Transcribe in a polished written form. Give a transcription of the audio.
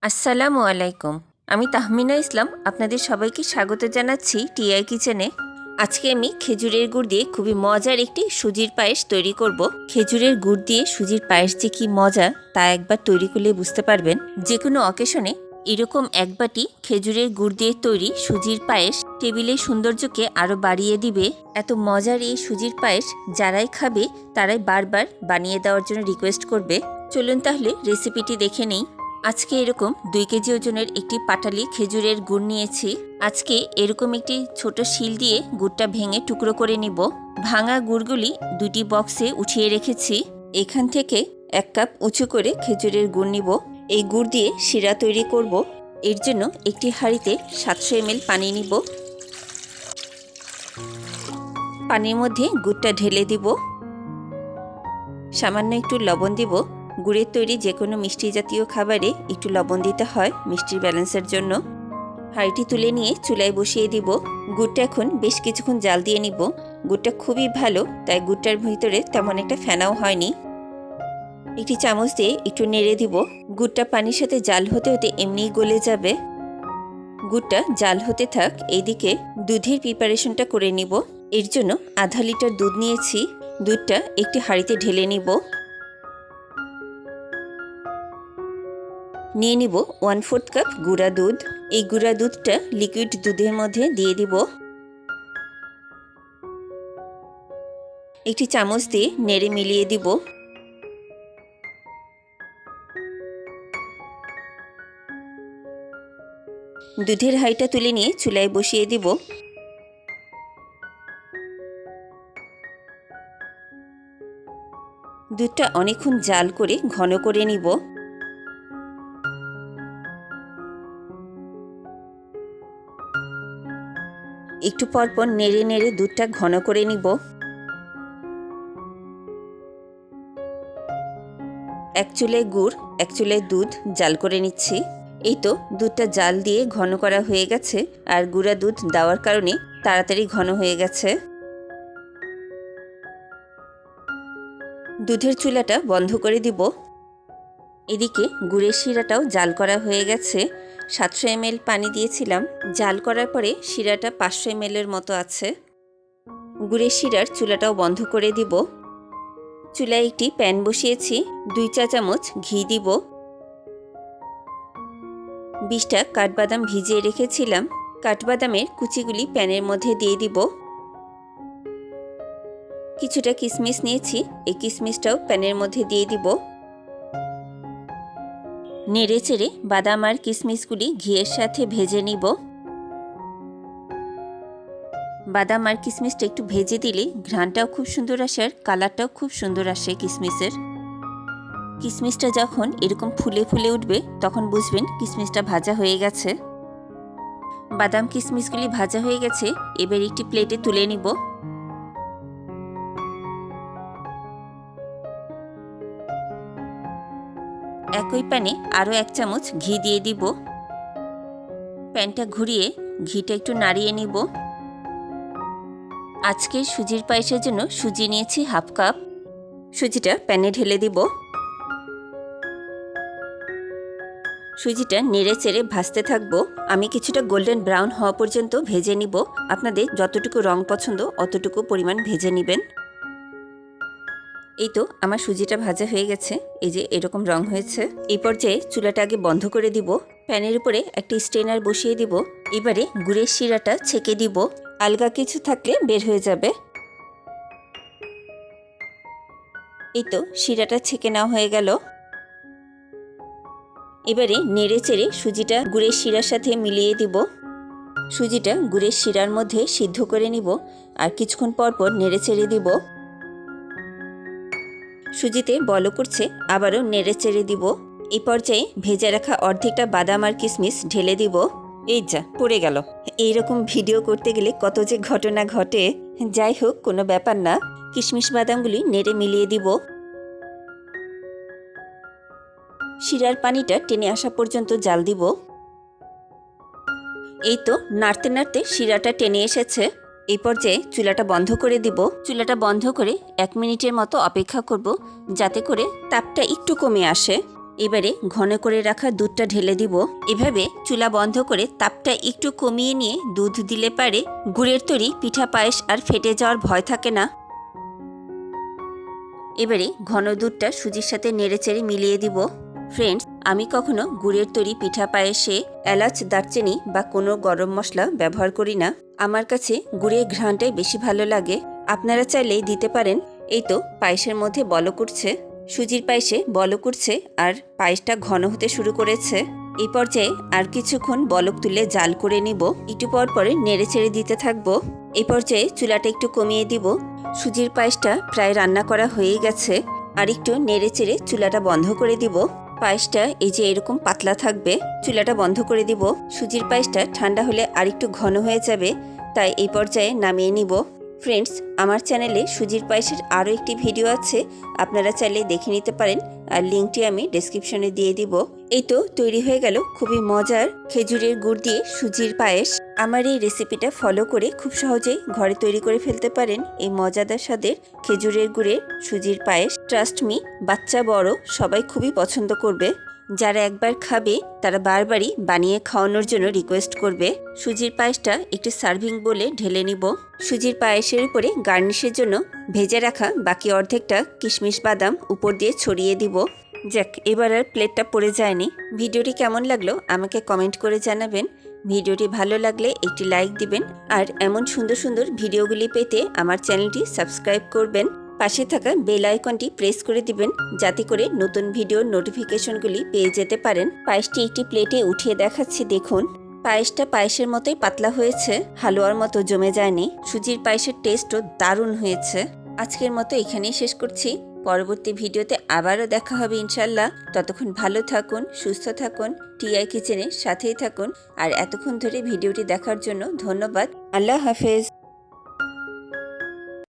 আসসালামু আলাইকুম। আমি তাহমিনা ইসলাম আপনাদের সবাইকে স্বাগত জানাচ্ছি টিআই কিচেনে। আজকে আমি খেজুরের গুড় দিয়ে খুবই মজার একটি সুজির পায়েস তৈরি করব। খেজুরের গুড় দিয়ে সুজির পায়েস যে কি মজা তা একবার তৈরি করলে বুঝতে পারবেন। যে কোনো অকেশনে এরকম এক বাটি খেজুরের গুড় দিয়ে তৈরি সুজির পায়েস টেবিলের সৌন্দর্যকে আরও বাড়িয়ে দিবে। এত মজার এই সুজির পায়েস যারাই খাবে তারাই বারবার বানিয়ে দেওয়ার জন্য রিকোয়েস্ট করবে। চলুন তাহলে রেসিপিটি দেখে নেই। আজকে এরকম 2 কেজি ওজনের একটি পাটালি খেজুরের গুড় নিয়েছি। আজকে এরকম একটি ছোট শিল দিয়ে গুড়টা ভেঙে টুকরো করে নিব। ভাঙা গুড়গুলি 2টি বক্সে উঠিয়ে রেখেছি। এখান থেকে 1 কাপ উঁচু করে খেজুরের গুড় নিব। এই গুড় দিয়ে শিরা তৈরি করব। এর জন্য একটি হাঁড়িতে 700 ml পানি নিব। পানির মধ্যে গুড়টা ঢেলে দিব। সামান্য একটু লবণ দিব। গুড়ের তৈরি যে কোনো মিষ্টি জাতীয় খাবারে একটু লবণ দিতে হয় মিষ্টির ব্যালেন্সের জন্য। হাঁড়িটি তুলে নিয়ে চুলায় বসিয়ে দিব। গুড়টা এখন বেশ কিছুক্ষণ জাল দিয়ে নিব। গুড়টা খুবই ভালো, তাই গুড়টার ভিতরে তেমন একটা ফেনাও হয়নি। একটি চামচ দিয়ে একটু নেড়ে দিব। গুড়টা পানির সাথে জাল হতে হতে এমনিই গলে যাবে। গুড়টা জাল হতে থাক, এইদিকে দুধের প্রিপারেশনটা করে নিব। এর জন্য আধা লিটার দুধ নিয়েছি। দুধটা একটি হাঁড়িতে ঢেলে নিব। নিয়ে নিব 1/4 কাপ গুঁড়া দুধ। এই গুঁড়া দুধটা লিকুইড দুধের মধ্যে দিয়ে দিব। একটি চামচ দিয়ে নেড়ে মিলিয়ে দিব। দুধের হাঁড়িটা তুলে নিয়ে চুলায় বসিয়ে দিব। দুধটা অনেকক্ষণ জাল করে ঘন করে নিব। একটু পরপর নেড়ে নেড়ে দুধটা ঘন করে নিব। এক চুলায় গুড়, এক চুলায় দুধ জাল করে নিচ্ছি। এই তো দুধটা জাল দিয়ে ঘন করা হয়ে গেছে, আর গুঁড়া দুধ দেওয়ার কারণে তাড়াতাড়ি ঘন হয়ে গেছে। দুধের চুলাটা বন্ধ করে দিব। এদিকে গুড়ের শিরাটাও জাল করা হয়ে গেছে। 700 ml পানি দিয়েছিলাম। জাল করার পরে শিরাটা 500 ml এর মতো আছে। গুড়ের শিরার চুলাটাও বন্ধ করে দিব। চুলায় একটি প্যান বসিয়েছি। 2 চা চামচ ঘি দিব। 20টা কাঠবাদাম ভিজিয়ে রেখেছিলাম। কাঠবাদামের কুচিগুলি প্যানের মধ্যে দিয়ে দিব। কিছুটা কিশমিশ নিয়েছি, এই কিশমিশটাও প্যানের মধ্যে দিয়ে দিব। নেড়ে চেড়ে বাদাম আর কিশমিশগুলি ঘিয়ের সাথে ভেজে নিব। বাদাম আর কিশমিশটা একটু ভেজে দিলে ঘ্রাণটাও খুব সুন্দর আসে, আর কালারটাও খুব সুন্দর আসে কিশমিশের। কিশমিশটা যখন এরকম ফুলে ফুলে উঠবে তখন বুঝবেন কিশমিশটা ভাজা হয়ে গেছে। বাদাম কিশমিশগুলি ভাজা হয়ে গেছে। এবার একটি প্লেটে তুলে নিব। একই প্যানে আরও 1 চামচ ঘি দিয়ে দিব। প্যানটা ঘুরিয়ে ঘিটা একটু নাড়িয়ে নিব। আজকের সুজির পায়েসের জন্য সুজি নিয়েছি 1/2 কাপ। সুজিটা প্যানে ঢেলে দিব। সুজিটা নেড়ে চেড়ে ভাজতে থাকবো। আমি কিছুটা গোল্ডেন ব্রাউন হওয়া পর্যন্ত ভেজে নিব। আপনাদের যতটুকু রং পছন্দ অতটুকু পরিমাণ ভেজে নেবেন। এই তো আমার সুজিটা ভাজা হয়ে গেছে। এই যে এরকম রং হয়েছে। এই পর্যায়ে চুলাটা আগে বন্ধ করে দিব। প্যানের উপরে একটি স্ট্রেনার বসিয়ে দিব। এবারে গুড়ের শিরাটা ছেঁকে দিব। আলগা কিছু থাকলে বের হয়ে যাবে। এই তো শিরাটা ছেঁকে নেওয়া হয়ে গেল। এবারে নেড়ে চেড়ে সুজিটা গুড়ের শিরার সাথে মিলিয়ে দিব। সুজিটা গুড়ের শিরার মধ্যে সিদ্ধ করে নিব, আর কিছুক্ষণ পর পর নেড়ে চেড়ে দিব। সুজিতে বল করছে, আবারও নেড়ে চেড়ে দিব। এই পর্যায়ে ভেজে রাখা অর্ধেকটা বাদাম আর কিশমিশ ঢেলে দিব। এই যা পড়ে গেল। এইরকম ভিডিও করতে গেলে কত যে ঘটনা ঘটে। যাই হোক, কোনো ব্যাপার না। কিশমিশ বাদামগুলি নেড়ে মিলিয়ে দিব। শিরার পানিটা টেনে আসা পর্যন্ত জাল দিব। এই তো নাড়তে নাড়তে শিরাটা টেনে এসেছে। এই পর্যায়ে চুলাটা বন্ধ করে দিব। চুলাটা বন্ধ করে 1 মিনিটের মতো অপেক্ষা করব, যাতে করে তাপটা একটু কমে আসে। এবারে ঘন করে রাখা দুধটা ঢেলে দিব। এভাবে চুলা বন্ধ করে তাপটা একটু কমিয়ে নিয়ে দুধ দিলে পারে গুড়ের তৈরি পিঠা পায়েস আর ফেটে যাওয়ার ভয় থাকে না। এবারে ঘন দুধটা সুজির সাথে নেড়েচেড়ে মিলিয়ে দিব। ফ্রেন্ডস, আমি কখনো গুড়ের তৈরি পিঠা পায়েসে এলাচ, দারচিনি বা কোনো গরম মশলা ব্যবহার করি না। আমার কাছে গুড়ের ঘ্রাণটাই বেশি ভালো লাগে। আপনারা চাইলেই দিতে পারেন। এই তো পায়েসের মধ্যে বলক উঠছে, সুজির পায়েসে বলক উঠছে আর পায়েসটা ঘন হতে শুরু করেছে। এই পর্যায়ে আর কিছুক্ষণ বলক তুলে জাল করে নিব। একটু পর পরে নেড়ে ছেড়ে দিতে থাকবো। এই পর্যায়ে চুলাটা একটু কমিয়ে দিব। সুজির পায়েসটা প্রায় রান্না করা হয়ে গেছে। আর একটু নেড়ে চেড়ে চুলাটা বন্ধ করে দিব। পায়েসটা এই যে এরকম পাতলা থাকবে। চুলাটা বন্ধ করে দিব। সুজির পায়েসটা ঠান্ডা হলে আরেকটু ঘন হয়ে যাবে, তাই এই পর্যায়ে নামিয়ে নিব। ফ্রেন্ডস, আমার চ্যানেলে সুজির পায়েসের আরও একটি ভিডিও আছে, আপনারা চাইলে দেখে নিতে পারেন, আর লিঙ্কটি আমি ডেসক্রিপশনে দিয়ে দিব। এই তো তৈরি হয়ে গেল খুবই মজার খেজুরের গুড় দিয়ে সুজির পায়েস। আমার এই রেসিপিটা ফলো করে খুব সহজেই ঘরে তৈরি করে ফেলতে পারেন এই মজাদার স্বাদের খেজুরের গুড়ের সুজির পায়েস। ট্রাস্ট মি, বাচ্চা বড় সবাই খুবই পছন্দ করবে। যারা একবার খাবে তারা বারবারই বানিয়ে খাওয়ানোর জন্য রিকোয়েস্ট করবে। সুজির পায়েসটা একটু সার্ভিং বলে ঢেলে নিব। সুজির পায়েসের উপরে গার্নিশের জন্য ভেজে রাখা বাকি অর্ধেকটা কিশমিশ বাদাম উপর দিয়ে ছড়িয়ে দিব। যাক, এবার আর প্লেটটা পড়ে যায়নি। ভিডিওটি কেমন লাগলো আমাকে কমেন্ট করে জানাবেন। ভিডিওটি ভালো লাগলে একটি লাইক দিবেন, আর এমন সুন্দর সুন্দর ভিডিওগুলি পেতে আমার চ্যানেলটি সাবস্ক্রাইব করবেন। পাশে থাকা বেল আইকনটি প্রেস করে দিবেন, যাতে করে নতুন ভিডিওর নোটিফিকেশনগুলি পেয়ে যেতে পারেন। পায়েসটি একটি প্লেটে উঠিয়ে দেখাচ্ছি, দেখুন। পায়েসটা পায়েসের মতোই পাতলা হয়েছে, হালুয়ার মতো জমে যায়নি। সুজির পায়েসের টেস্টও দারুণ হয়েছে। আজকের মতো এখানেই শেষ করছি। পরবর্তী ভিডিওতে আবারও দেখা হবে ইনশাল্লাহ। ততক্ষণ ভালো থাকুন, সুস্থ থাকুন, টিআই কিচেনের সাথেই থাকুন। আর এতক্ষণ ধরে ভিডিওটি দেখার জন্য ধন্যবাদ। আল্লাহ হাফেজ।